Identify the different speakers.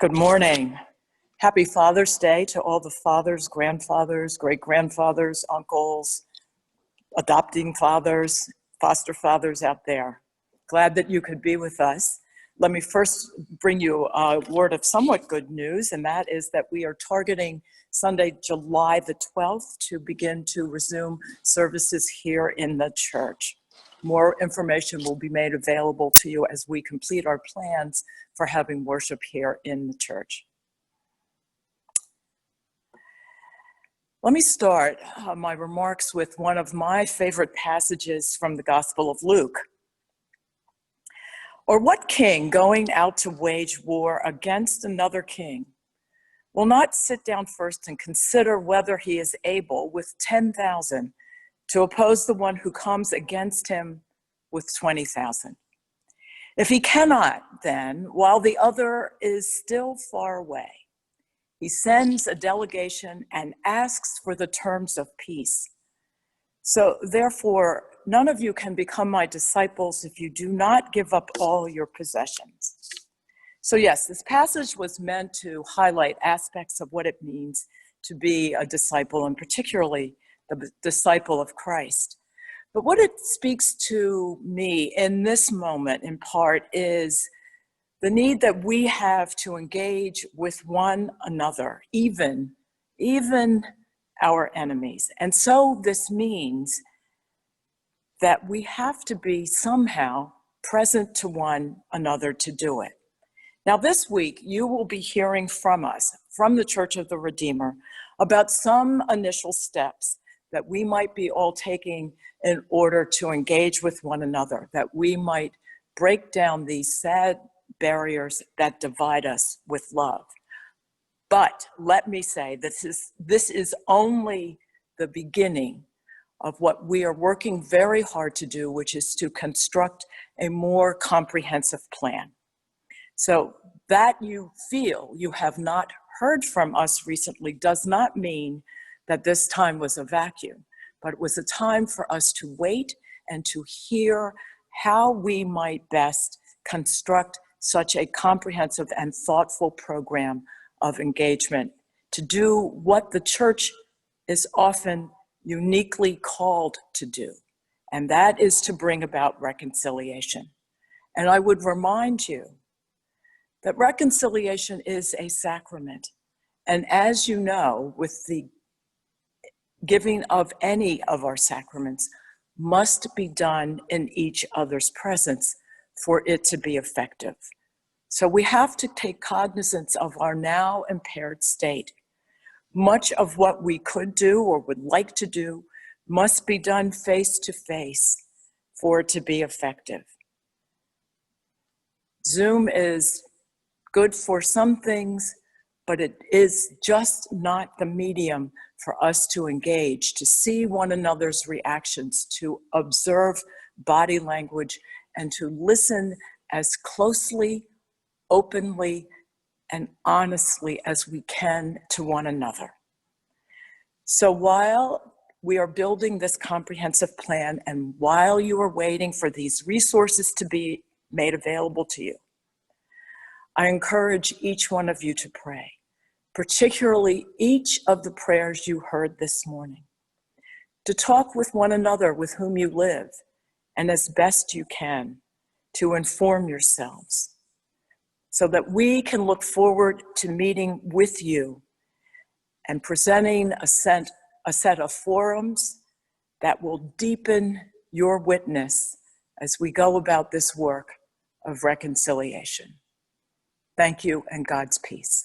Speaker 1: Good morning. Happy Father's Day to all the fathers, grandfathers, great-grandfathers, uncles, adopting fathers, foster fathers out there. Glad that you could be with us. Let me first bring you a word of somewhat good news, and that is that we are targeting Sunday, July the 12th to begin to resume services here in the church. More information will be made available to you as we complete our plans for having worship here in the church. Let me start my remarks with one of my favorite passages from the Gospel of Luke. Or what king going out to wage war against another king will not sit down first and consider whether he is able with 10,000 to oppose the one who comes against him with 20,000? If he cannot, then, while the other is still far away, he sends a delegation and asks for the terms of peace. So therefore, none of you can become my disciples if you do not give up all your possessions. So yes, this passage was meant to highlight aspects of what it means to be a disciple, and particularly the disciple of Christ. But what it speaks to me in this moment, in part, is the need that we have to engage with one another, even our enemies. And so this means that we have to be somehow present to one another to do it. Now this week, you will be hearing from us, from the Church of the Redeemer, about some initial steps that we might be all taking in order to engage with one another, that we might break down these sad barriers that divide us with love. But let me say, this is only the beginning of what we are working very hard to do, which is to construct a more comprehensive plan. So that you feel you have not heard from us recently does not mean that this time was a vacuum, but it was a time for us to wait and to hear how we might best construct such a comprehensive and thoughtful program of engagement to do what the church is often uniquely called to do, and that is to bring about reconciliation. And I would remind you that reconciliation is a sacrament. And as you know, with the giving of any of our sacraments must be done in each other's presence for it to be effective. So we have to take cognizance of our now impaired state. Much of what we could do or would like to do must be done face to face for it to be effective. Zoom is good for some things, but it is just not the medium for us to engage, to see one another's reactions, to observe body language, and to listen as closely, openly, and honestly as we can to one another. So while we are building this comprehensive plan, and while you are waiting for these resources to be made available to you, I encourage each one of you to pray, particularly each of the prayers you heard this morning, to talk with one another with whom you live, and as best you can, to inform yourselves, so that we can look forward to meeting with you and presenting a set of forums that will deepen your witness as we go about this work of reconciliation. Thank you, and God's peace.